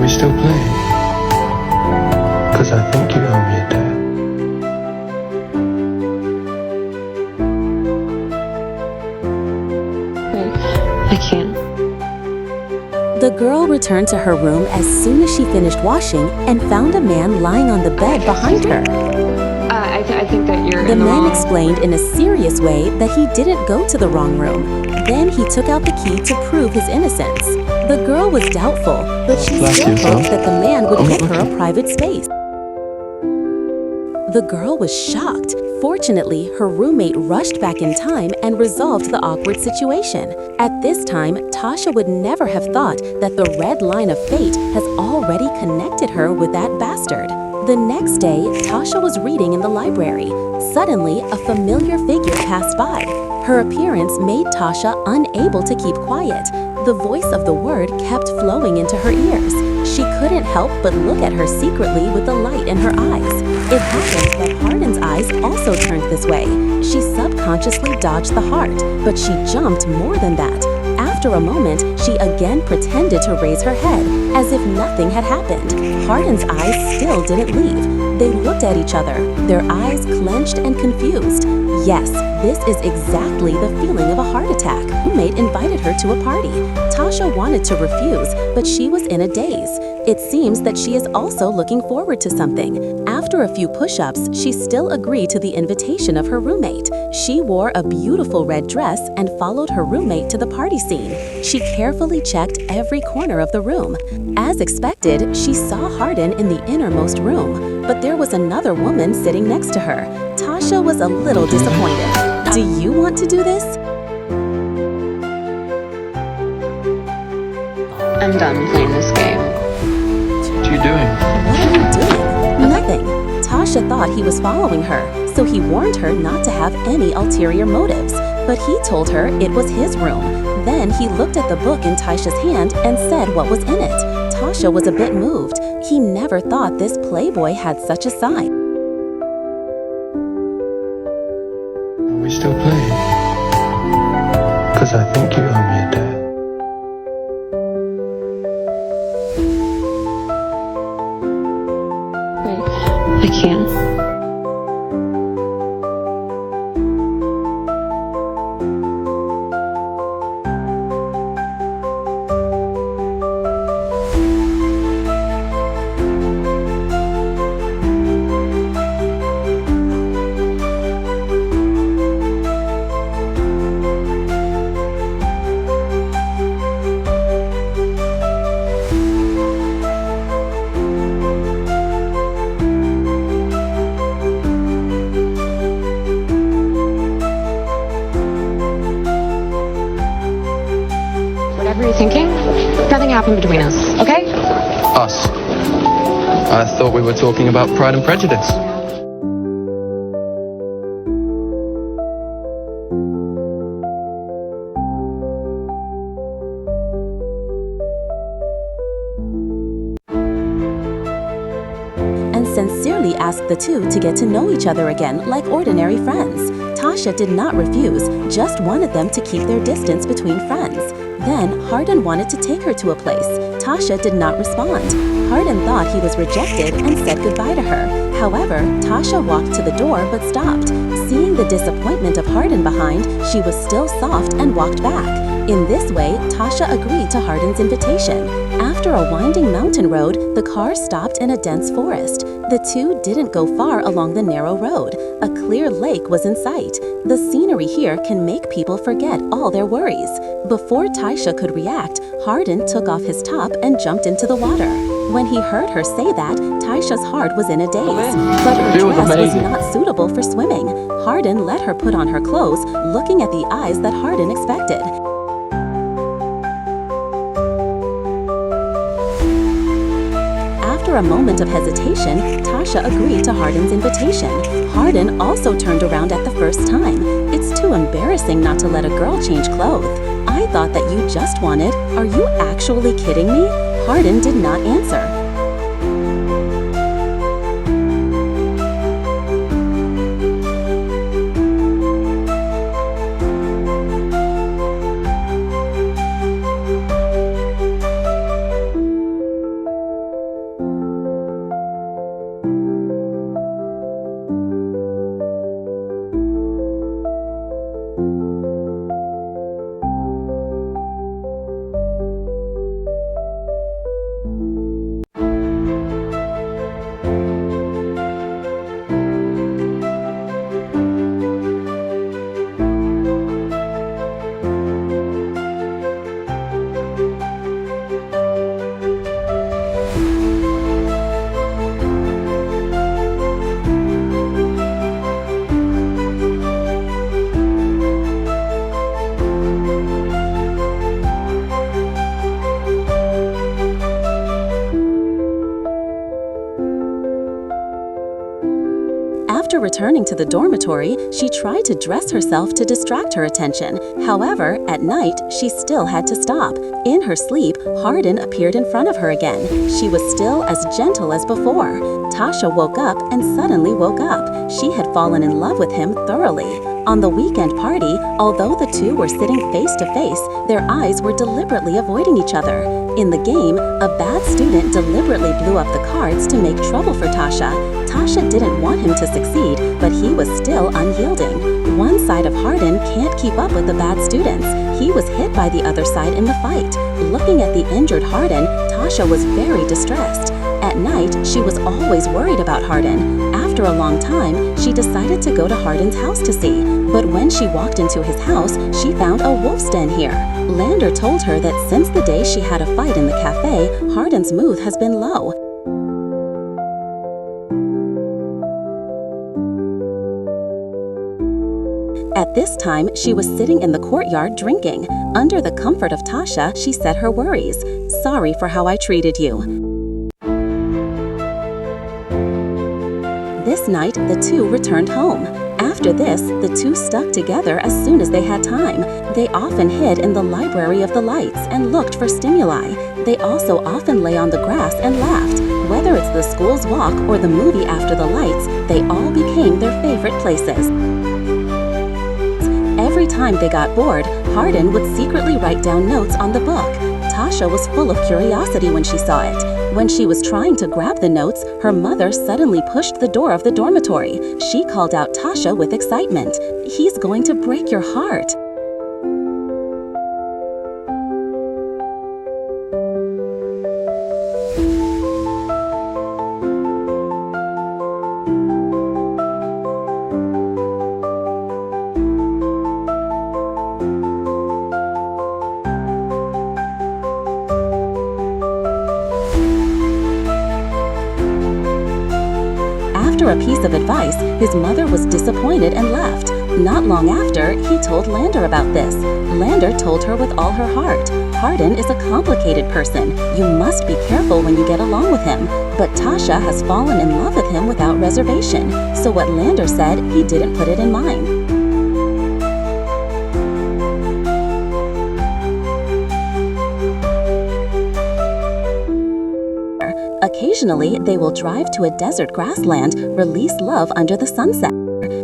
we still playing? Cause I think you owe me a debt. I can't. The girl returned to her room as soon as she finished washing and found a man lying on the bed behind her. I think that you're The in the man wrong. explained in a serious way that he didn't go to the wrong room. Then he took out the key to prove his innocence. The girl was doubtful, but she Bless still you, son. hoped that the man would I'm give not her a looking. private space. The girl was shocked. Fortunately, her roommate rushed back in time and resolved the awkward situation. At this time, Tasha would never have thought that the red line of fate has already connected her with that bastard. The next day, Tasha was reading in the library. Suddenly, a familiar figure passed by. Her appearance made Tasha unable to keep quiet. The voice of the word kept flowing into her ears. She couldn't help but look at her secretly with the light in her eyes. It happened that Hardin's eyes also turned this way. She subconsciously dodged the heart, but she jumped more than that. After a moment, she again pretended to raise her head, as if nothing had happened. Hardin's eyes still didn't leave. They looked at each other, their eyes clenched and confused. Yes, this is exactly the feeling of a heart attack. Her roommate invited her to a party. Tasha wanted to refuse, but she was in a daze. It seems that she is also looking forward to something. After a few push-ups, she still agreed to the invitation of her roommate. She wore a beautiful red dress and followed her roommate to the party scene. She carefully checked every corner of the room. As expected, she saw Hardin in the innermost room, but there was another woman sitting next to her. Tasha was a little disappointed. Do you want to do this? I'm done playing this game. What are you doing? What are you doing? Nothing. Tasha thought he was following her, so he warned her not to have any ulterior motives. But he told her it was his room. Then he looked at the book in Tasha's hand and said what was in it. Tasha was a bit moved. He never thought this playboy had such a side. Are we still playing? Cause I think you owe me a debt. I can't. Whatever you're thinking, nothing happened between us, okay? Us. I thought we were talking about Pride and Prejudice. And sincerely asked the two to get to know each other again like ordinary friends. Tasha did not refuse, just wanted them to keep their distance between friends. Then Hardin wanted to take her to a place. Tasha did not respond. Hardin thought he was rejected and said goodbye to her. However, Tasha walked to the door but stopped. Seeing the disappointment of Hardin behind, she was still soft and walked back. In this way, Tasha agreed to Hardin's invitation. After a winding mountain road, the car stopped in a dense forest. The two didn't go far along the narrow road. A clear lake was in sight. The scenery here can make people forget all their worries. Before Tasha could react, Hardin took off his top and jumped into the water. When he heard her say that, Tasha's heart was in a daze. But her Feels dress was amazing. not suitable for swimming. Hardin let her put on her clothes, looking at the eyes that Hardin expected. After a moment of hesitation, Tasha agreed to Hardin's invitation. Hardin also turned around at the first time. It's too embarrassing not to let a girl change clothes. I thought that you just wanted. Are you actually kidding me? Hardin did not answer. returning to the dormitory, she tried to dress herself to distract her attention. However, at night, she still had to stop. In her sleep, Hardin appeared in front of her again. She was still as gentle as before. Tasha woke up and suddenly woke up. She had fallen in love with him thoroughly. On the weekend party, although the two were sitting face to face, their eyes were deliberately avoiding each other. In the game, a bad student deliberately blew up the cards to make trouble for Tasha. Tasha didn't want him to succeed, but he was still unyielding. One side of Hardin can't keep up with the bad students. He was hit by the other side in the fight. Looking at the injured Hardin, Tasha was very distressed. At night, she was always worried about Hardin. After a long time, she decided to go to Hardin's house to see. But when she walked into his house, she found a wolf's den here. Lander told her that since the day she had a fight in the cafe, Hardin's mood has been low. At this time, she was sitting in the courtyard drinking. Under the comfort of Tasha, she said her worries. "Sorry for how I treated you." This night, the two returned home. After this, the two stuck together as soon as they had time. They often hid in the library of the lights and looked for stimuli. They also often lay on the grass and laughed. Whether it's the school's walk or the movie after the lights, they all became their favorite places. Every time they got bored, Hardin would secretly write down notes on the book. Tasha was full of curiosity when she saw it. When she was trying to grab the notes, her mother suddenly pushed the door of the dormitory. She called out Tasha with excitement. "He's going to break your heart." After a piece of advice, his mother was disappointed and left. Not long after, he told Lander about this. Lander told her with all her heart. Hardin is a complicated person. You must be careful when you get along with him. But Tasha has fallen in love with him without reservation. So what Lander said, he didn't put it in mind. Occasionally, they will drive to a desert grassland, release love under the sunset.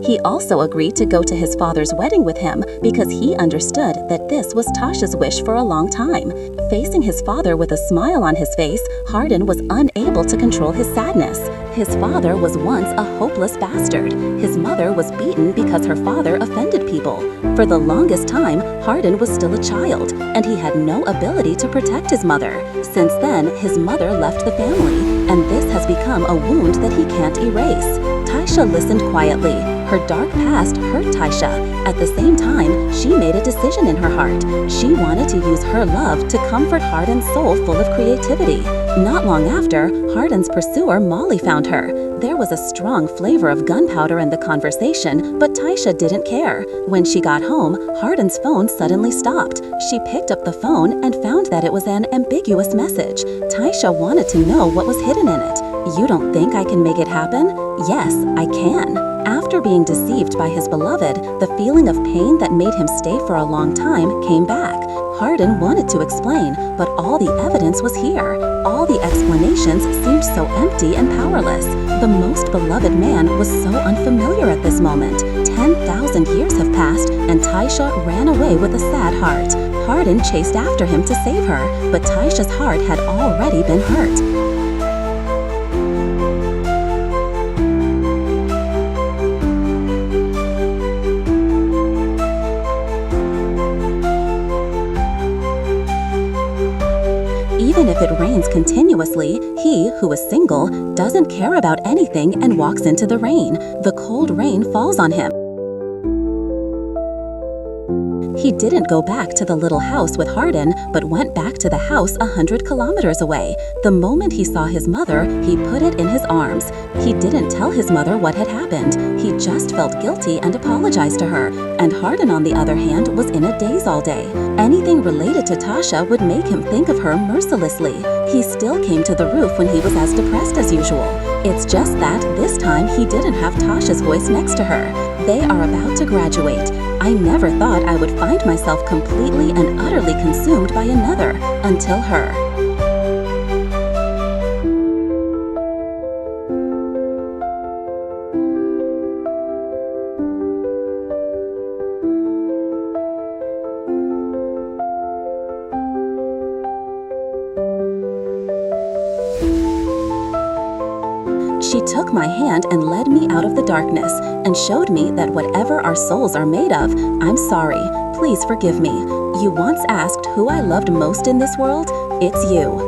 He also agreed to go to his father's wedding with him because he understood that this was Tasha's wish for a long time. Facing his father with a smile on his face, Hardin was unable to control his sadness. His father was once a hopeless bastard. His mother was beaten because her father offended people. For the longest time, Hardin was still a child, and he had no ability to protect his mother. Since then, his mother left the family, and this has become a wound that he can't erase. Tasha listened quietly. Her dark past hurt Tasha. At the same time, she made a decision in her heart. She wanted to use her love to comfort Hardin's soul full of creativity. Not long after, Hardin's pursuer Molly found her. There was a strong flavor of gunpowder in the conversation, but Tasha didn't care. When she got home, Hardin's phone suddenly stopped. She picked up the phone and found that it was an ambiguous message. Tasha wanted to know what was hidden in it. "You don't think I can make it happen?" "Yes, I can." After being deceived by his beloved, the feeling of pain that made him stay for a long time came back. Hardin wanted to explain, but all the evidence was here. All the explanations seemed so empty and powerless. The most beloved man was so unfamiliar at this moment. 10,000 years have passed, and Tasha ran away with a sad heart. Hardin chased after him to save her, but Tasha's heart had already been hurt. Even if it rains continuously, he, who is single, doesn't care about anything and walks into the rain. The cold rain falls on him. He didn't go back to the little house with Hardin, but went back to the house 100 kilometers away. The moment he saw his mother, he put it in his arms. He didn't tell his mother what had happened. He just felt guilty and apologized to her. And Hardin, on the other hand, was in a daze all day. Anything related to Tasha would make him think of her mercilessly. He still came to the roof when he was as depressed as usual. It's just that this time he didn't have Tasha's voice next to her. They are about to graduate. I never thought I would find myself completely and utterly consumed by another until her. She took my hand and led me out of the darkness and showed me that whatever our souls are made of, I'm sorry. Please forgive me. You once asked who I loved most in this world? It's you.